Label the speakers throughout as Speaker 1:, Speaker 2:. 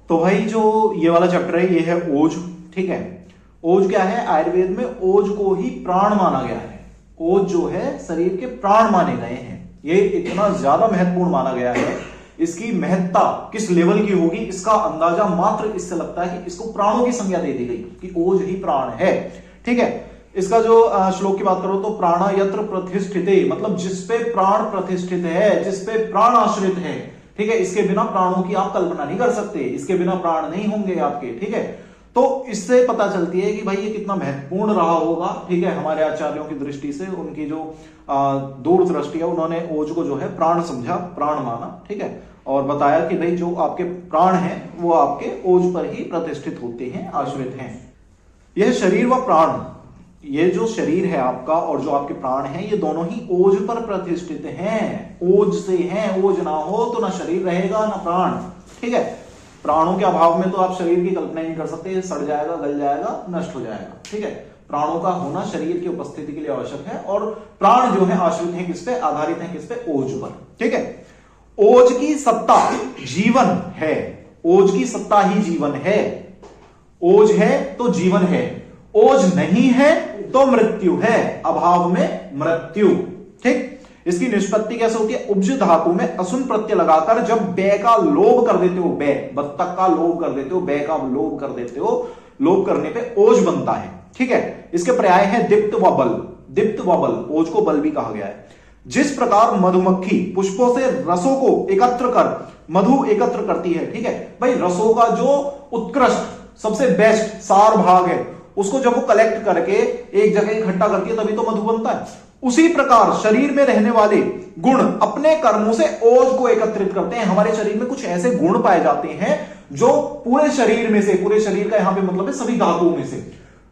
Speaker 1: तो भाई जो ये वाला चैप्टर है ये है ओज। ठीक है, ओज क्या है? आयुर्वेद में ओज को ही प्राण माना गया है। ओज जो है शरीर के प्राण माने गए हैं। ये इतना ज्यादा महत्वपूर्ण माना गया है। इसकी महत्ता किस लेवल की होगी इसका अंदाजा मात्र इससे लगता है कि इसको प्राणों की संज्ञा दे दी गई कि ओज ही प्राण है। ठीक है, इसका जो श्लोक की बात करो तो प्राणा यत्र प्रतिष्ठिते, मतलब जिसपे प्राण प्रतिष्ठित है, जिसपे प्राण आश्रित है। ठीक है, इसके बिना प्राणों की आप कल्पना नहीं कर सकते, इसके बिना प्राण नहीं होंगे आपके। ठीक है, तो इससे पता चलती है कि भाई ये कितना महत्वपूर्ण रहा होगा। ठीक है, हमारे आचार्यों की दृष्टि से, उनकी जो दूरदृष्टि है, उन्होंने ओज को जो है प्राण समझा, प्राण माना। ठीक है, और बताया कि भाई जो आपके प्राण हैं वो आपके ओज पर ही प्रतिष्ठित होते हैं, आश्रित हैं। यह शरीर व प्राण, ये जो शरीर है आपका और जो आपके प्राण हैं, ये दोनों ही ओज पर प्रतिष्ठित हैं। ओज से हैं, ओज ना हो तो ना शरीर रहेगा ना प्राण। ठीक है, प्राणों के अभाव में तो आप शरीर की कल्पना नहीं कर सकते, सड़ जाएगा, गल जाएगा, नष्ट हो जाएगा। ठीक है, प्राणों का होना शरीर की उपस्थिति के लिए आवश्यक है। और प्राण जो है आश्रित है किस पे? आधारित है किस पे? ओज पर। ठीक है, ओज की सत्ता जीवन है। ओज की सत्ता ही जीवन है। ओज है तो जीवन है, ओज नहीं है तो मृत्यु है, अभाव में मृत्यु। ठीक, इसकी निष्पत्ति कैसे होती है? उपज धातु में असुन प्रत्यय लगाकर जब बे का लोभ कर देते हो, बे बत्तख का लोभ कर देते हो, बे का लोभ कर देते हो, लोभ करने पे ओज बनता है। ठीक है, इसके पर्याय है दीप्त व बल। दीप्त व बल, ओज को बल भी कहा गया है। जिस प्रकार मधुमक्खी पुष्पों से रसों को एकत्र कर मधु एकत्र करती है। ठीक है भाई, रसों का जो उत्कृष्ट सबसे बेस्ट सार भाग है उसको जब वो कलेक्ट करके एक जगह इकट्ठा करती है तभी तो मधु बनता है। उसी प्रकार शरीर में रहने वाले गुण अपने कर्मों से ओज को एकत्रित करते हैं। हमारे शरीर में कुछ ऐसे गुण पाए जाते हैं जो पूरे शरीर में से, पूरे शरीर का यहां पे मतलब है सभी धातुओं में से,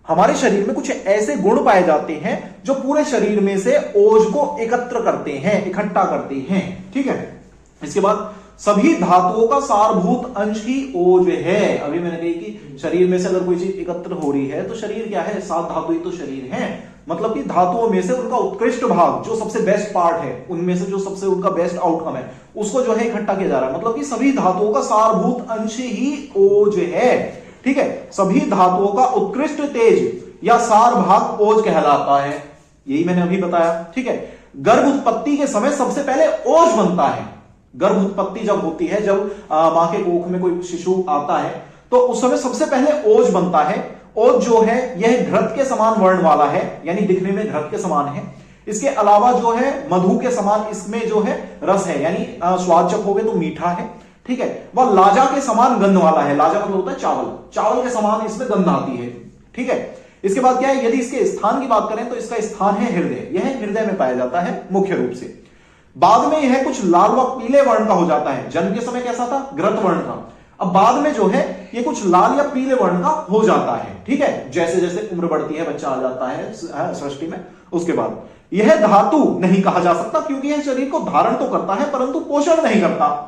Speaker 1: हमारे शरीर में कुछ ऐसे गुण पाए जाते हैं जो पूरे शरीर में से ओज को एकत्र करते हैं, इकट्ठा करते हैं। ठीक है, इसके बाद सभी धातुओं का सारभूत अंश ही ओज है। अभी मैंने कही कि शरीर में से अगर कोई चीज एकत्र हो रही है तो शरीर क्या है? 7 धातु ही तो शरीर है। मतलब कि धातुओं में से उनका उत्कृष्ट भाग, जो सबसे बेस्ट पार्ट है, उनमें से जो सबसे उनका बेस्ट आउटकम है, उसको जो है इकट्ठा किया जा रहा है। मतलब कि सभी धातुओं का सारभूत अंश ही ओज है। ठीक है, सभी धातुओं का उत्कृष्ट तेज या सार भाग ओज कहलाता है। यही मैंने अभी बताया। ठीक है, गर्भ उत्पत्ति के समय सबसे पहले ओज बनता है। गर्भ उत्पत्ति जब होती है, जब मां के कोख में कोई शिशु आता है तो उस समय सबसे पहले ओज बनता है। ओज जो है यह घृत के समान वर्ण वाला है, यानी दिखने में घृत के समान है। इसके अलावा जो है मधु के समान इसमें जो है रस है, यानी स्वाद चखोगे तो मीठा है। ठीक है, वह लाजा के समान गंध वाला है। लाजा मतलब होता है चावल, चावल के समान इसमें गंध आती है। ठीक है, इसके बाद क्या है? यदि इसके स्थान की बात करें तो इसका स्थान है हृदय। यह हृदय में पाया जाता है मुख्य रूप से। बाद में यह कुछ लाल व पीले वर्ण का हो जाता है। जन्म के समय कैसा था? घृत वर्ण का। अब बाद में जो है ये कुछ लाल या पीले वर्ण का हो जाता है। ठीक है, जैसे जैसे उम्र बढ़ती है बच्चा आ जाता है सृष्टि में। उसके बाद यह धातु नहीं कहा जा सकता क्योंकि यह शरीर को धारण तो करता है परंतु पोषण नहीं करता।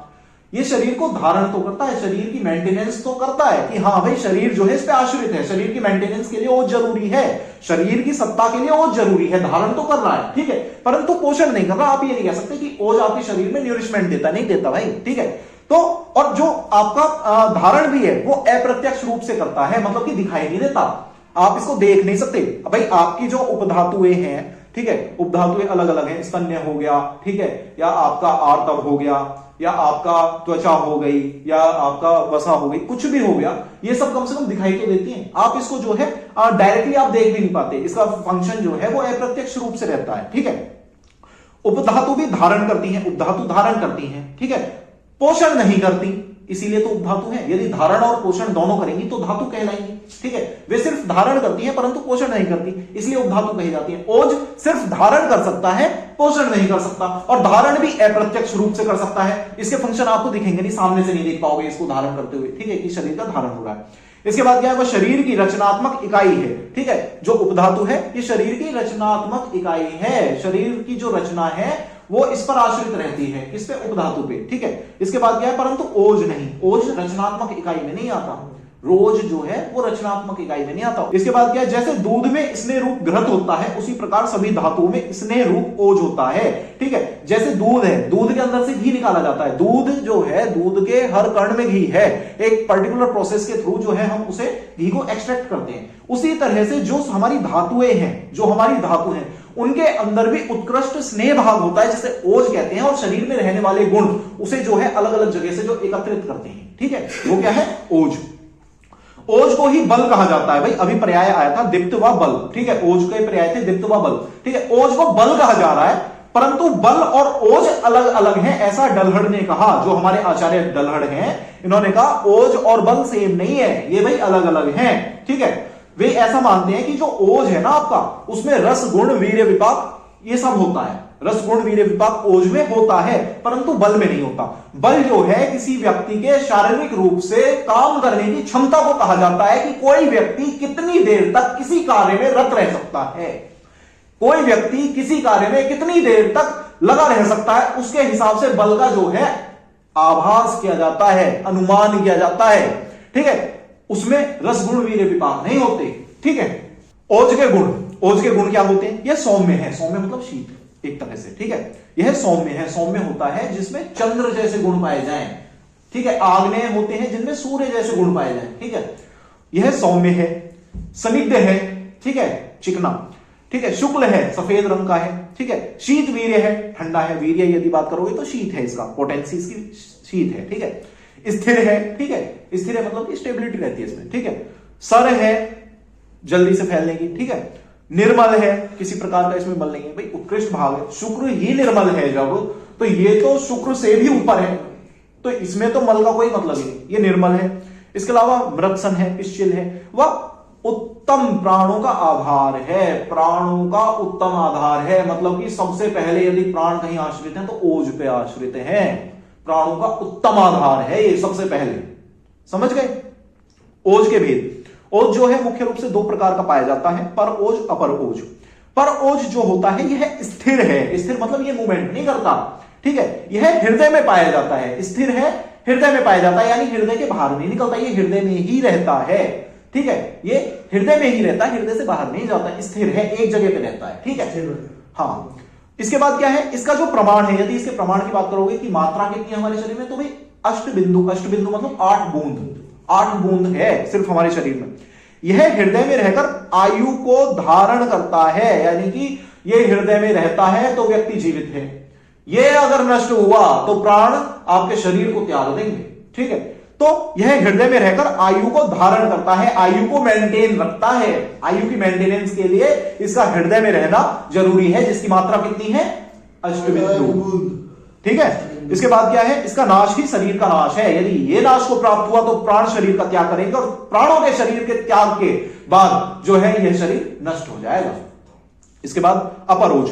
Speaker 1: ये शरीर को धारण तो करता है, शरीर की मेंटेनेंस तो करता है कि हाँ भाई शरीर जो है इस पे आश्रित है, शरीर की मेंटेनेंस के लिए ओज जरूरी है, शरीर की सत्ता के लिए ओज जरूरी है, धारण तो कर रहा है। ठीक है, परंतु पोषण नहीं कर रहा। आप ये नहीं कह सकते कि ओज आपके शरीर में न्यूरिशमेंट देता, नहीं देता भाई। ठीक है, तो और जो आपका धारण भी है वो अप्रत्यक्ष रूप से करता है, मतलब कि दिखाई नहीं देता, आप इसको देख नहीं सकते। भाई आपकी जो उपधातुएं हैं, ठीक है, उपधातुएं अलग अलग हैं। स्तन्य हो गया, ठीक है, या आपका आर्तव हो गया, या आपका त्वचा हो गई, या आपका वसा हो गई, कुछ भी हो गया, ये सब कम से कम दिखाई तो देती हैं। आप इसको जो है डायरेक्टली आप देख भी नहीं पाते। इसका फंक्शन जो है वो अप्रत्यक्ष रूप से रहता है। ठीक है, उपधातु भी धारण करती हैं, उपधातु धारण करती हैं। ठीक है, पोषण नहीं करती, इसीलिए तो उपधातु है। यदि धारण और पोषण दोनों करेंगी तो धातु कहलाएंगी। ठीक है, वे सिर्फ धारण करती हैं परंतु पोषण नहीं करती, इसलिए उपधातु कही जाती है। ओज सिर्फ धारण कर सकता है, पोषण नहीं कर सकता, और धारण भी अप्रत्यक्ष रूप से कर सकता है। इसके फंक्शन आपको दिखेंगे नहीं, सामने से नहीं देख पाओगे इसको धारण करते हुए। ठीक है, कि शरीर का धारण हो रहा है। इसके बाद क्या है? वह शरीर की रचनात्मक इकाई है। ठीक है, जो उपधातु है ये शरीर की रचनात्मक इकाई है। शरीर की जो रचना है वो इस पर आश्रित रहती है, किस पे? उपधातु पे। ठीक है, इसके बाद क्या है? परंतु ओज नहीं, ओज रचनात्मक इकाई में नहीं आता। रोज जो है वो रचनात्मक इकाई में नहीं आता। इसके बाद क्या है, जैसे दूध में स्नेह रूप घृत होता है उसी प्रकार सभी धातुओं में स्नेह रूप ओज होता है। ठीक है, जैसे दूध है, दूध के अंदर से घी निकाला जाता है, दूध जो है, दूध के हर कण में घी है, एक पर्टिकुलर प्रोसेस के थ्रू जो है हम उसे घी को एक्सट्रैक्ट करते हैं। उसी तरह से जो हमारी धातुएं हैं, जो हमारी धातु हैं, उनके अंदर भी उत्कृष्ट स्नेह भाग होता है जिसे ओज कहते हैं, और शरीर में रहने वाले गुण उसे जो है अलग अलग जगह से जो एकत्रित करते हैं। ठीक है, वो क्या है, ओज। ओज को ही बल कहा जाता है। भाई अभी पर्याय आया था दीप्त व बल। ठीक है, ओज के पर्याय थे दीप्त व बल। ठीक है, ओज को बल कहा जा रहा है, परंतु बल और ओज अलग अलग हैं, ऐसा डलहड़ ने कहा, जो हमारे आचार्य डलहड़ हैं, इन्होंने कहा ओज और बल सेम नहीं है, ये भाई अलग अलग हैं। ठीक है, वे ऐसा मानते हैं कि जो ओज है ना आपका, उसमें रस गुण वीर्य विपाक ये सब होता है, रस गुण वीर्य विपाक ओज में होता है, परंतु बल में नहीं होता। बल जो है किसी व्यक्ति के शारीरिक रूप से काम करने की क्षमता को कहा जाता है, कि कोई व्यक्ति कितनी देर तक किसी कार्य में रत रह सकता है, कोई व्यक्ति किसी कार्य में कितनी देर तक लगा रह सकता है, उसके हिसाब से बल का जो है आभास किया जाता है, अनुमान किया जाता है। ठीक है, उसमें रस गुण वीर्य विपाक नहीं होते। ठीक है, ओज के गुण, ओज के गुण क्या होते हैं, यह सौम्य है, सौम्य मतलब शीत एक तरह से। ठीक है, यह सौम्य है, सौम्य होता है जिसमें चंद्र जैसे गुण पाए जाएं। ठीक है, आग्नेय होते हैं जिनमें सूर्य जैसे गुण पाए जाएं। ठीक है, यह सौम्य है, स्निग्ध है, ठीक है, चिकना, ठीक है, शुक्ल है, सफेद रंग का है। ठीक है, शीत वीर्य है, ठंडा है, वीर्य यदि बात करोगे तो शीत है, इसका पोटेंसी इसकी शीत है। ठीक है, स्थिर है, ठीक है, स्थिर है मतलब स्टेबिलिटी रहती है इसमें। ठीक है, सर है, जल्दी से फैलने की। ठीक है, निर्मल है, किसी प्रकार का इसमें मल नहीं है। भाई उत्कृष्ट भाग है, शुक्र ही निर्मल है जब, तो ये तो शुक्र से भी ऊपर है, तो इसमें तो मल का कोई मतलब ही नहीं, ये निर्मल है। इसके अलावा मृतसन है, पिश्चिल है, वह उत्तम प्राणों का आधार है, प्राणों का उत्तम आधार है, मतलब कि सबसे पहले यदि प्राण कहीं आश्रित हैं तो ओज पे आश्रित हैं, प्राणों का उत्तम आधार है ये सबसे पहले। समझ गए ओज के भेद। ओज जो है मुख्य रूप से दो प्रकार का पाया जाता है, पर ओज, अपर ओज। पर ओज जो होता है यह स्थिर है, स्थिर मतलब ये मूवमेंट नहीं करता। ठीक है, यह हृदय में पाया जाता है, स्थिर है, हृदय में पाया जाता है, यानी हृदय के बाहर नहीं निकलता, ये हृदय में ही रहता है। ठीक है, ये हृदय में ही रहता है, हृदय से बाहर नहीं जाता, स्थिर है, एक जगह पे रहता है। ठीक है, हाँ। इसके बाद क्या है, इसका जो प्रमाण है, यदि इसके प्रमाण की बात करोगे कि मात्रा कितनी है हमारे शरीर में, तो भाई अष्टबिंदु, अष्टबिंदु मतलब 8 बूंद, 8 बूंद है सिर्फ हमारे शरीर में। यह हृदय में रहकर आयु को धारण करता है, यानी कि यह हृदय में रहता है तो व्यक्ति जीवित है, यह अगर नष्ट हुआ तो प्राण आपके शरीर को त्याग देंगे। ठीक है, तो यह हृदय में रहकर आयु को धारण करता है, आयु को मेंटेन रखता है, आयु की मेंटेनेंस के लिए इसका हृदय में रहना जरूरी है, जिसकी मात्रा कितनी है, अष्टबिंदु। ठीक है, इसके बाद क्या है, इसका नाश ही शरीर का नाश है, यदि ये नाश को प्राप्त हुआ तो प्राण शरीर का त्याग करेंगे, और प्राणों के शरीर के त्याग के बाद जो है यह शरीर नष्ट हो जाएगा। इसके बाद अपर ओज,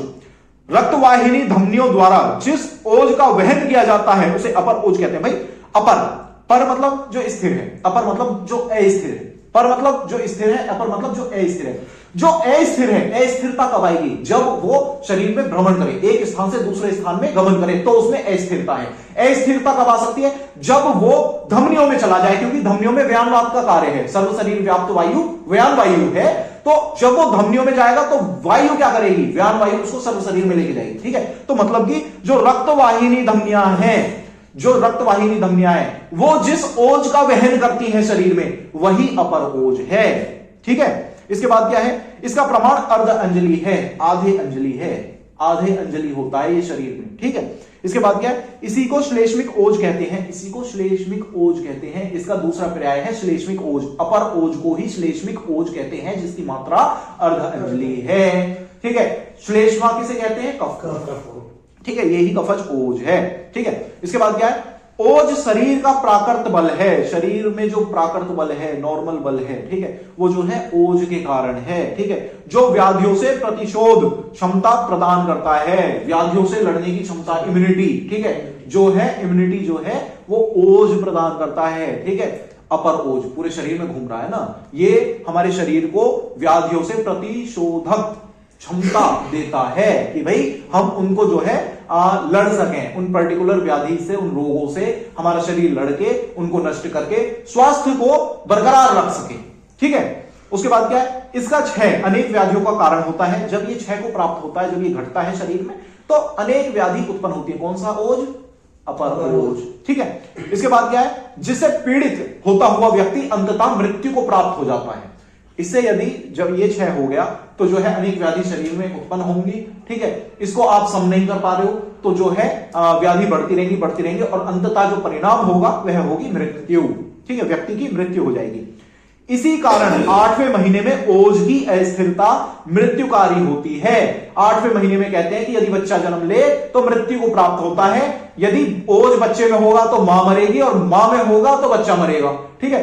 Speaker 1: रक्तवाहिनी धमनियों द्वारा जिस ओज का वहन किया जाता है उसे अपर ओज कहते हैं। भाई अपर, पर मतलब जो स्थिर है, अपर मतलब जो अस्थिर है, पर मतलब जो स्थिर है, अपर मतलब जो अस्थिर है। जो अस्थिर है, अस्थिरता कब आएगी, जब वो शरीर में भ्रमण करे, एक स्थान से दूसरे स्थान में गमन करे, तो उसमें अस्थिरता है। अस्थिरता कब आ सकती है, जब वो धमनियों में चला जाए, क्योंकि धमनियों में व्यानवात का कार्य है, सर्व शरीर व्याप्त वायु व्यान वायु है, तो जब वो धमनियों में जाएगा तो वायु क्या करेगी, व्यान वायु उसको सर्व शरीर में लेके जाएगी। ठीक है, तो मतलब कि जो रक्तवाहिनी धमनियां हैं, जो रक्तवाहिनी धमनियां हैं, वो जिस ओज का वहन करती है शरीर में, वही अपर ओज है। ठीक है, इसके बाद क्या है, इसका प्रमाण अर्ध अंजलि है, आधे अंजलि है, आधे अंजलि होता है ये शरीर में। ठीक है, इसके बाद क्या है, इसी को श्लेष्मिक ओज कहते हैं, इसी को श्लेष्मिक ओज कहते हैं। इसका दूसरा पर्याय है श्लेष्मिक ओज, अपर ओज को ही श्लेष्मिक ओज कहते हैं, जिसकी मात्रा अर्ध अंजलि है। ठीक है, श्लेष्मा किसे कहते हैं, कफ। ठीक है, यही कफज ओज है। ठीक है, इसके बाद क्या है, ओज शरीर का प्राकृत बल है, शरीर में जो प्राकृत बल है, नॉर्मल बल है, ठीक है, वो जो है ओज के कारण है। ठीक है, जो व्याधियों से प्रतिशोध क्षमता प्रदान करता है, व्याधियों से लड़ने की क्षमता, इम्यूनिटी, ठीक है, जो है इम्यूनिटी जो है वो ओज प्रदान करता है। ठीक है, अपर ओज पूरे शरीर में घूम रहा है ना, ये हमारे शरीर को व्याधियों से प्रतिशोधक क्षमता देता है कि भाई हम उनको जो है लड़ सकें, उन पर्टिकुलर व्याधि से, उन रोगों से हमारा शरीर लड़के उनको नष्ट करके स्वास्थ्य को बरकरार रख सके। ठीक है, उसके बाद क्या है, इसका क्षय अनेक व्याधियों का कारण होता है। जब ये क्षय को प्राप्त होता है, जब ये घटता है शरीर में, तो अनेक व्याधि उत्पन्न होती है। कौन सा ओज? अपर ओज। ठीक है, इसके बाद क्या है, जिससे पीड़ित होता हुआ व्यक्ति अंततः मृत्यु को प्राप्त हो जाता है। इससे यदि जब ये क्षय हो गया तो जो है अनेक व्याधि शरीर में उत्पन्न होंगी। ठीक है, इसको आप सम नहीं कर पा रहे हो तो जो है व्याधि बढ़ती रहेंगी और अंततः जो परिणाम होगा वह होगी मृत्यु। ठीक है, व्यक्ति की मृत्यु हो जाएगी। इसी कारण 8वें महीने में ओज की अस्थिरता मृत्युकारी होती है। 8वें महीने में कहते हैं कि यदि बच्चा जन्म ले तो मृत्यु को प्राप्त होता है। यदि ओज बच्चे में होगा तो मां मरेगी और मां में होगा तो बच्चा मरेगा। ठीक है,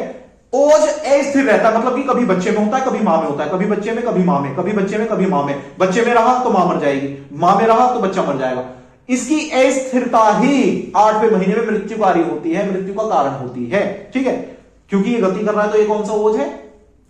Speaker 1: ओज अस्थिर रहता है, मतलब कि कभी बच्चे में होता है, कभी मां में होता है, कभी बच्चे में, कभी मां में, कभी बच्चे में, कभी मां में। बच्चे में रहा तो मां मर जाएगी, मां में रहा तो बच्चा मर जाएगा। इसकी अस्थिरता ही 8वें महीने में मृत्युकारी होती है, मृत्यु का कारण होती है। ठीक है, क्योंकि ये गति कर रहा है तो ये कौन सा ओज है?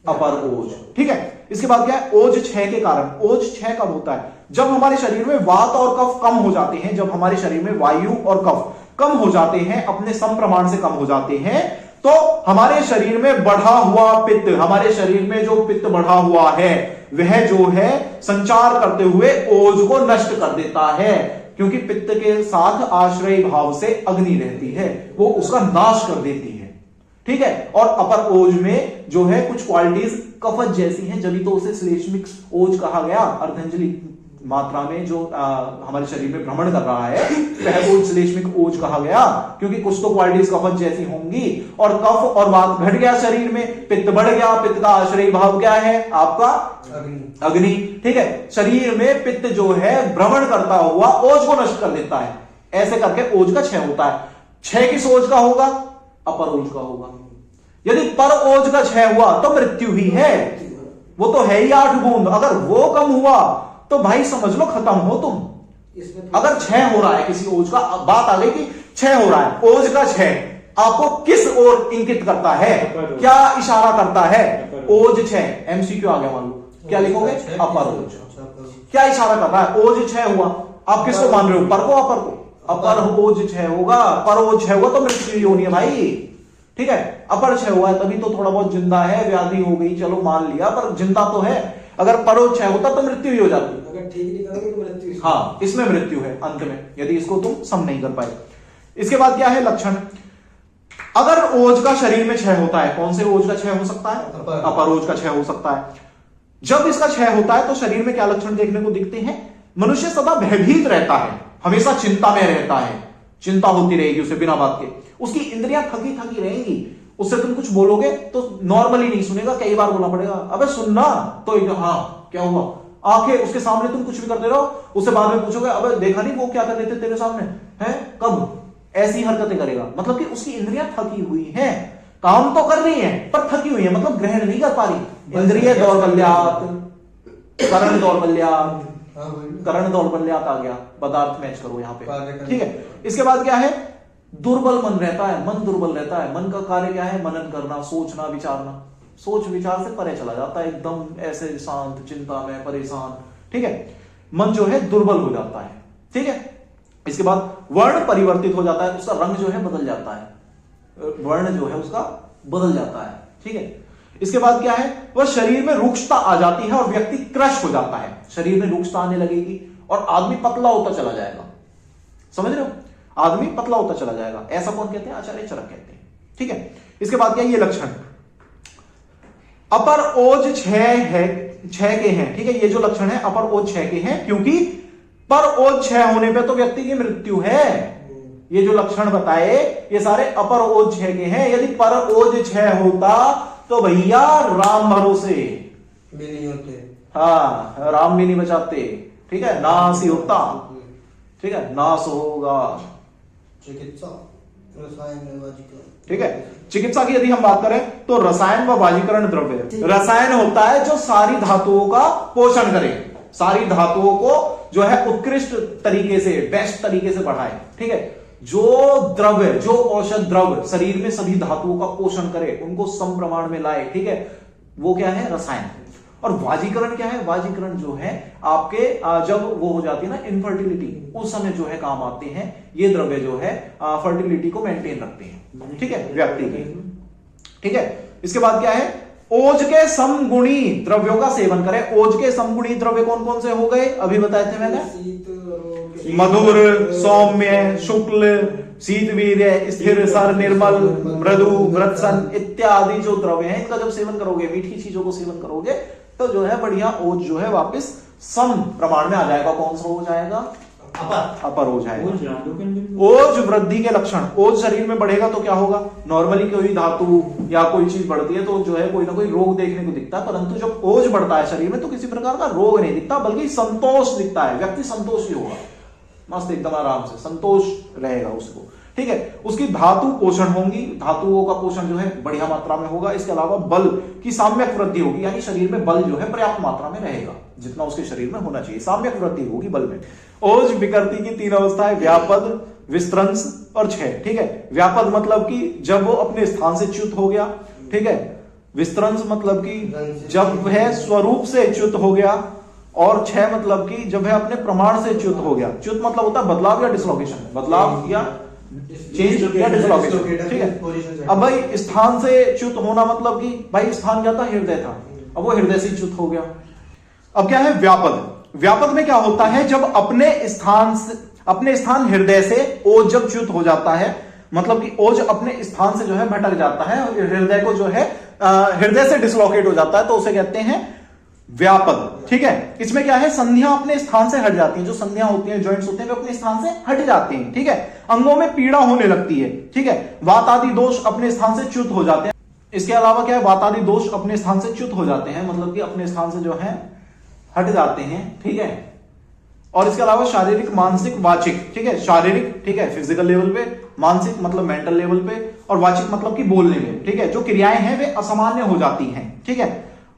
Speaker 1: अपर ओज। ठीक है, इसके बाद क्या है, ओज क्षय के कारण। ओज क्षय कब होता है? जब हमारे शरीर में वात और कफ कम हो जाते हैं, जब हमारे शरीर में वायु और कफ कम हो जाते हैं, अपने सम प्रमाण से कम हो जाते हैं, तो हमारे शरीर में बढ़ा हुआ पित्त, हमारे शरीर में जो पित्त बढ़ा हुआ है वह जो है संचार करते हुए ओज को नष्ट कर देता है। क्योंकि पित्त के साथ आश्रय भाव से अग्नि रहती है, वो उसका नाश कर देती है। ठीक है, और अपर ओज में जो है कुछ क्वालिटीज कफज जैसी हैं, जब तो उसे श्लेष्मिक ओज कहा गया। अर्धांजलि मात्रा में जो हमारे शरीर में भ्रमण कर रहा है वह ओज श्लेष्मिक ओज कहा गया, क्योंकि कुछ तो क्वालिटीज कफज जैसी होंगी। और कफ और वात घट गया शरीर में, पित्त बढ़ गया। पित्त का आश्रय भाव क्या है आपका? अग्नि। ठीक है, शरीर में पित्त जो है भ्रमण करता हुआ ओज को नष्ट कर देता है। ऐसे करके ओज का क्षय होता है। क्षय किस ओज का होगा? अपर ओज का होगा। यदि पर ओज का क्षय हुआ तो मृत्यु ही है, वो तो है ही 8 बूंद। अगर वो कम हुआ तो भाई समझ लो खत्म हो तुम। अगर क्षय हो रहा है किसी ओज का, बात आ गई कि क्षय हो रहा है, ओज का क्षय आपको किस ओर इंगित करता है, क्या इशारा करता है? ओज क्षय। एमसीक्यू आ गया, मान लो क्या लिखोगे? अपर ओज। क्या इशारा कर रहा है? ओज क्षय हुआ, आप किसको मान रहे हो? पर को, अपर को? अपर ओज क्षय होगा, पर ओज क्षय हुआ तो मृत्यु ही होनी है भाई। ठीक है, अपर क्षय हुआ है तभी तो थोड़ा बहुत जिंदा है, व्याधि हो गई चलो मान लिया, पर जिंदा तो है। अगर परोज क्षय होता तो मृत्यु ही हो जाती।
Speaker 2: अगर ठीक नहीं करोगे तो मृत्यु।
Speaker 1: हाँ, इसमें मृत्यु है अंत में, यदि इसको तुम सम नहीं कर पाए। इसके बाद क्या है लक्षण? अगर ओज का शरीर में क्षय होता है, कौन से ओज का क्षय हो सकता है? अपर ओज का क्षय हो सकता है। जब इसका क्षय होता है तो शरीर में क्या लक्षण देखने को दिखते हैं? मनुष्य सदा भयभीत रहता है, हमेशा चिंता में रहता है, चिंता होती रहेगी उसे बिना बात के। उसकी इंद्रियां थकी थकी रहेंगी, उससे तुम कुछ बोलोगे तो नॉर्मली नहीं सुनेगा, कई बार बोलना पड़ेगा, अबे सुनना तो हाँ क्या हुआ, आंखें उसके सामने तुम कुछ भी करते रहो, उससे बाद में पूछोगे अबे देखा नहीं वो क्या कर रहे थे तेरे सामने है, कब? ऐसी हरकतें करेगा। मतलब कि उसकी इंद्रियां थकी हुई हैं, काम तो कर रही हैं पर थकी हुई है, मतलब ग्रहण नहीं कर पा रही। इंद्रिय दौर्बल्यात, करण दौर्बल्यात, करण दौर्बल्यात आ गया, पदार्थ मैच करो यहां पे। ठीक है, इसके बाद क्या है? दुर्बल मन रहता है, मन दुर्बल रहता है। मन का कार्य क्या है? मनन करना, सोचना, विचारना। सोच विचार से परे चला जाता है, एकदम ऐसे शांत, चिंता में परेशान। ठीक है, मन जो है दुर्बल हो जाता है। ठीक है, इसके बाद वर्ण परिवर्तित हो जाता है, उसका रंग जो है बदल जाता है, वर्ण जो है उसका बदल जाता है। ठीक है, इसके बाद क्या है? वह शरीर में रुक्षता आ जाती है और व्यक्ति क्रश हो जाता है, शरीर में रुक्षता आने लगेगी और आदमी पतला होता चला जाएगा। समझ रहे हो? आदमी पतला होता चला जाएगा। ऐसा कौन कहते हैं? आचार्य चरक कहते हैं। ठीक है, इसके बाद क्या? ये लक्षण अपर ओज 6 के हैं। ठीक है, ये जो लक्षण है अपर ओज 6 के हैं, क्योंकि पर ओज 6 होने पे तो व्यक्ति की मृत्यु है। ये जो लक्षण बताए ये सारे अपर ओज 6 के हैं। यदि पर ओज 6 होता तो भैया राम भरोसे
Speaker 2: भी नहीं होते।
Speaker 1: हाँ, राम भी नहीं बचाते। ठीक है, नाश ही होता। ठीक है, नाश होगा।
Speaker 2: चिकित्सा, रसायन,
Speaker 1: ठीक है, चिकित्सा की यदि हम बात करें तो रसायन व वाजीकरण द्रव्य। रसायन होता है जो सारी धातुओं का पोषण करे, सारी धातुओं को जो है उत्कृष्ट तरीके से, बेस्ट तरीके से बढ़ाए। ठीक है, जो द्रव्य, जो औषध द्रव्य शरीर में सभी धातुओं का पोषण करे, उनको सम प्रमाण में लाए। ठीक है, वो क्या है? रसायन। और वाजीकरण क्या है? वाजीकरण जो है आपके जब वो हो जाती है ना इनफर्टिलिटी, उस समय जो है काम आते हैं ये द्रव्य जो है फर्टिलिटी को मेंटेन रखते हैं, ठीक है, व्यक्ति की, ठीक है। इसके बाद क्या है? ओज के समगुणी द्रव्यों का सेवन करें। ओज के समगुणी द्रव्य कौन कौन से हो गए? अभी बताए थे मैंने, मधुर, सौम्य, शुक्ल, शीतवीर्य, स्थिर, सर, निर्मल, मृदु, मृत्सन इत्यादि जो द्रव्य हैं, इनका जब सेवन करोगे, मीठी चीजों को सेवन करोगे तो जो है बढ़िया ओज जो है वापस सम प्रमाण में आ जाएगा। कौन सा हो जाएगा? अपर हो जाएगा। ओज वृद्धि के लक्षण, ओज शरीर में बढ़ेगा तो क्या होगा? नॉर्मली कोई धातु या कोई चीज बढ़ती है तो जो है कोई ना कोई रोग देखने को दिखता है, परंतु जब ओज बढ़ता है शरीर में तो किसी प्रकार का रोग नहीं दिखता, बल्कि संतोष दिखता है। व्यक्ति संतोषी होगा, मस्त एकदम आराम से संतोष रहेगा उसको, ठीक है। उसकी धातु पोषण होंगी, धातुओं का पोषण जो है बढ़िया मात्रा में होगा। इसके अलावा बल की साम्यक वृद्धि होगी, यानी शरीर में बल जो है पर्याप्त मात्रा में रहेगा, जितना उसके शरीर में होना चाहिए, साम्यक वृद्धि होगी बल में। ओज विकृति की 3 अवस्थाएं, व्यापद, विस्त्रंस और क्षय, ठीक है। व्यापद मतलब कि जब वो अपने स्थान से च्युत हो गया, ठीक है। विस्त्रंस मतलब कि जब वह स्वरूप से च्युत हो गया, और क्षय मतलब कि जब वह अपने प्रमाण से च्युत हो गया। च्युत मतलब होता है बदलाव या डिसलोकेशन, बदलाव या चेंज या डिसलोकेशन, ठीक है। अब भाई स्थान से च्युत होना मतलब कि भाई स्थान क्या था? हृदय था, अब वो हृदय से च्युत हो गया। अब क्या है? व्यापद। व्यापद में क्या होता है? जब अपने स्थान हृदय से ओज जब च्युत हो जाता है, मतलब कि ओज अपने स्थान से जो है भटक जाता है, हृदय को जो है हृदय से डिसलोकेट हो जाता है, तो उसे कहते हैं व्यापद, ठीक है। इसमें क्या है? संधियां अपने स्थान से हट जाती हैं, जो संधियां होती हैं, जॉइंट्स होते हैं, वे अपने स्थान से हट जाती हैं, ठीक है। अंगों में पीड़ा होने लगती है, ठीक है। वात आदि दोष अपने स्थान से च्युत हो जाते हैं। इसके अलावा क्या है? वात आदि दोष अपने स्थान से च्युत हो जाते हैं, मतलब कि अपने स्थान से जो है हट जाते हैं, ठीक है। और इसके अलावा शारीरिक, मानसिक, वाचिक, ठीक है। शारीरिक, ठीक है, फिजिकल लेवल पे, मानसिक मतलब मेंटल लेवल पे, और वाचिक मतलब कि बोलने में, ठीक है। जो क्रियाएं हैं वे असामान्य हो जाती हैं, ठीक है,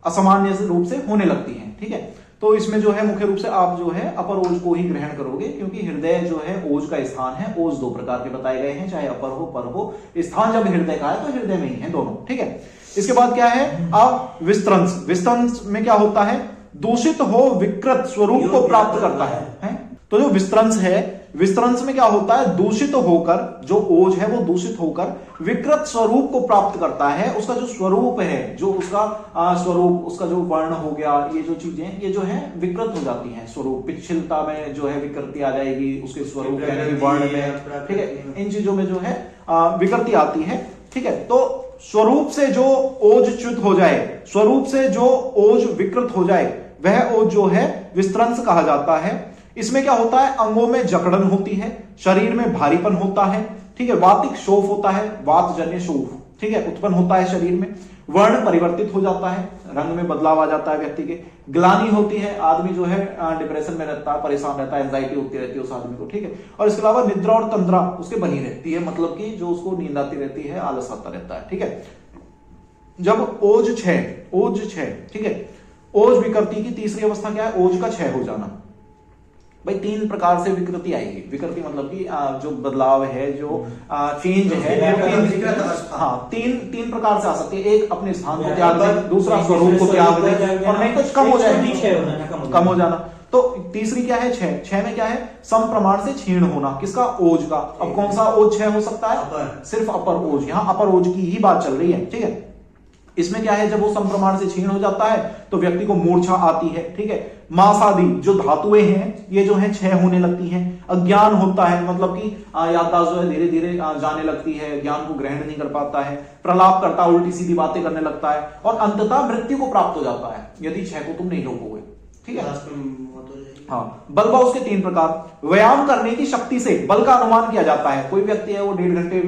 Speaker 1: असामान्य रूप से होने लगती हैं, ठीक है। तो इसमें जो है मुख्य रूप से आप जो है अपर ओज को ही ग्रहण करोगे, क्योंकि हृदय जो है ओज का स्थान है। ओज 2 प्रकार के बताए गए हैं, चाहे अपर हो पर हो, स्थान जब हृदय का है तो हृदय में ही है दोनों, ठीक है। इसके बाद क्या है? अब विस्त्रंस। विस्त्रंस में क्या होता है? दूषित हो विकृत स्वरूप को प्राप्त करता है? तो जो विस्त्रंस है, विस्त्रंस में क्या होता है? दूषित होकर, जो ओज है वो दूषित होकर विकृत स्वरूप को प्राप्त करता है। उसका जो स्वरूप है, जो उसका स्वरूप, उसका जो वर्ण हो गया, ये जो चीजें ये जो है विकृत हो जाती हैं। स्वरूप, पिछलता में जो है विकृति आ जाएगी उसके स्वरूप यानी वर्ण में, ठीक है। इन चीजों में जो है विकृति आती है, ठीक है। तो स्वरूप से जो ओज च्युत हो जाए, स्वरूप से जो ओज विकृत हो जाए, वह ओज जो है विस्त्रंस कहा जाता है। इसमें क्या होता है? अंगों में जकड़न होती है, शरीर में भारीपन होता है, ठीक है। वातिक शोफ होता है, वात जन्य शोफ, ठीक है, उत्पन्न होता है शरीर में। वर्ण परिवर्तित हो जाता है, रंग में बदलाव आ जाता है व्यक्ति के। ग्लानि होती है, आदमी जो है डिप्रेशन में रहता है, परेशान रहता है, एंजाइटी होती रहती है उस आदमी को, ठीक है। और इसके अलावा निद्रा और तंद्रा उसके बनी रहती है, मतलब कि जो उसको नींद आती रहती है, आलस आता रहता है, ठीक है। जब ओज 6, ठीक है, ओज विकृति की तीसरी अवस्था क्या है? ओज का क्षय हो जाना। भाई 3 प्रकार से विकृति आएगी। विकृति मतलब कि जो बदलाव है, जो चेंज है, हाँ, तीन प्रकार से आ सकती है। एक अपने स्थान को त्याग दे, दूसरा स्वरूप को त्याग दे, और नहीं तो कम हो जाए, कम हो जाना। तो तीसरी क्या है? 6 में क्या है? सम प्रमाण से क्षीण होना। किसका? ओज का। अब कौन सा ओज 6 हो सकता है? सिर्फ अपर ओज। यहाँ अपर ओज की ही बात चल रही है, ठीक है। इसमें क्या है? जब वो समप्रमाण से क्षीण हो जाता है तो व्यक्ति को मूर्छा आती है, ठीक है। मांस आदि जो धातुएं हैं ये जो है क्षय होने लगती हैं। अज्ञान होता है, मतलब कि याददाश्त जो है धीरे धीरे जाने लगती है, ज्ञान को ग्रहण नहीं कर पाता है, प्रलाप करता, उल्टी सीधी बातें करने लगता है, और अंततः मृत्यु को प्राप्त हो जाता है यदि क्षय को तुम नहीं रोकोगे, ठीक है। हाँ, बल व उसके 3 प्रकार। व्यायाम करने की शक्ति से बल का अनुमान किया जाता है। कोई व्यक्ति है वो 1.5 घंटे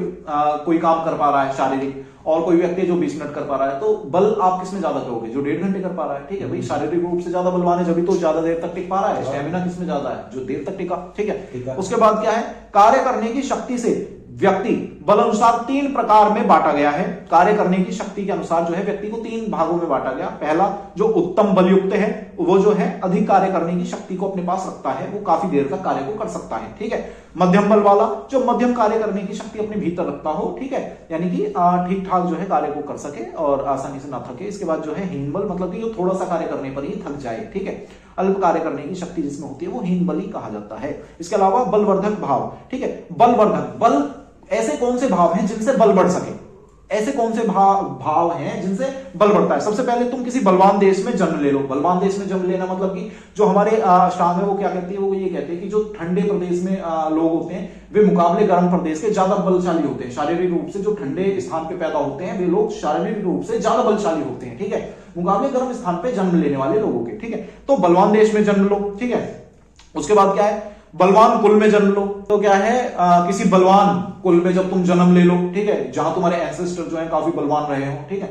Speaker 1: कोई काम कर पा रहा है शारीरिक, और कोई व्यक्ति जो 20 मिनट कर पा रहा है, तो बल आप किसमें ज्यादा करोगे? जो 1.5 घंटे कर पा रहा है, ठीक है। भाई शारीरिक रूप से ज्यादा बलवान है, जब तो ज्यादा देर तक टिक पा रहा है। स्टेमिना किसमें ज्यादा है? जो देर तक टिका, ठीक है। उसके बाद क्या है? कार्य करने की शक्ति से व्यक्ति बल अनुसार 3 प्रकार में बांटा गया है। कार्य करने की शक्ति के अनुसार जो है व्यक्ति को 3 भागों में बांटा गया। पहला, जो उत्तम बल युक्त है, वो जो है अधिक कार्य करने की शक्ति को अपने पास रखता है, वो काफी देर तक कार्य को कर सकता है, ठीक है। मध्यम बल वाला, जो मध्यम कार्य करने की शक्ति अपने भीतर रखता हो, ठीक है, यानी कि ठीक ठाक जो है कार्य को कर सके और आसानी से ना थके। इसके बाद जो है हीन बल, मतलब कि जो थोड़ा सा कार्य करने पर ही थक जाए, ठीक है, अल्प कार्य करने की शक्ति जिसमें होती है वो हीन बल ही कहा जाता है। इसके अलावा बलवर्धक भाव, ठीक है, बलवर्धक, बल ऐसे कौन से भाव हैं जिनसे बल बढ़ सके, ऐसे कौन से भाव हैं जिनसे बल बढ़ता है। सबसे पहले तुम किसी बलवान देश में जन्म ले लो। बलवान देश में जन्म लेना मतलब कि जो हमारे अष्टांग है वो क्या कहती है, वो ये कहते हैं कि जो ठंडे प्रदेश में लोग होते हैं वे मुकाबले गर्म प्रदेश के ज्यादा बलशाली होते हैं। शारीरिक रूप से जो ठंडे स्थान पे पैदा होते हैं वे लोग शारीरिक रूप से ज्यादा बलशाली होते हैं, ठीक है, मुकाबले गर्म स्थान पे जन्म लेने वाले लोगों के, ठीक है। तो बलवान देश में जन्म लो, ठीक है। उसके बाद क्या है, बलवान कुल में जन्म लो। तो क्या है, किसी बलवान कुल में जब तुम जन्म ले लो, ठीक है, जहां तुम्हारे एंसेस्टर जो है काफी बलवान रहे हो, ठीक है,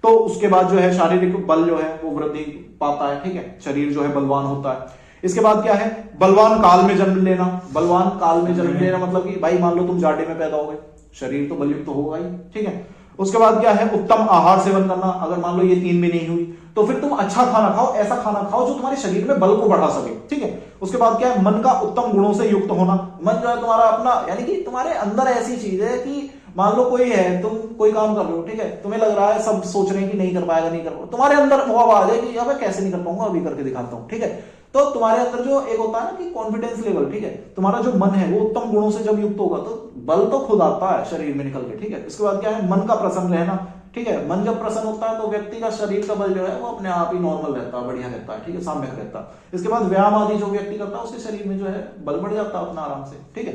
Speaker 1: तो उसके बाद जो है शारीरिक बल जो है वो वृद्धि पाता है, ठीक है, शरीर जो है बलवान होता है। इसके बाद क्या है, बलवान काल में जन्म लेना। बलवान काल में जन्म लेना मतलब कि भाई मान लो तुम जाड़े में पैदा हो गए, शरीर तो बलयुक्त तो होगा ही, ठीक है। उसके बाद क्या है, उत्तम आहार सेवन करना। अगर मान लो ये 3 भी नहीं हुई तो फिर तुम अच्छा खाना खाओ, ऐसा खाना खाओ जो तुम्हारे शरीर में बल को बढ़ा सके, ठीक है। उसके बाद क्या है, मन का उत्तम गुणों से युक्त होना। मन जो है तुम्हारा अपना, यानी कि तुम्हारे अंदर ऐसी चीज है कि मान लो कोई है, तुम कोई काम कर रहे हो, ठीक है, तुम्हें लग रहा है सब सोच रहे हैं कि नहीं कर पाएगा, नहीं कर पाएगा, तुम्हारे अंदर वो आवाज है कि अब कैसे नहीं कर पाऊंगा, अभी करके दिखाता हूं, ठीक है। तो तुम्हारे अंदर जो एक होता है ना कि कॉन्फिडेंस लेवल, ठीक है, तुम्हारा जो मन है वो उत्तम गुणों से जब युक्त होगा तो बल तो खुद आता है शरीर में निकल के, ठीक है। इसके बाद क्या है, मन का प्रसन्न रहना, ठीक है। मन जब प्रसन्न होता है तो व्यक्ति का शरीर का बल जो है वो अपने आप ही नॉर्मल रहता है, बढ़िया रहता है, ठीक है, साम्यक रहता है। इसके बाद व्यायाम आदि जो व्यक्ति करता है उसके शरीर में जो है बल बढ़ जाता है अपना आराम से, ठीक है।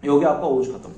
Speaker 1: ये हो गया आपका ओज खत्म।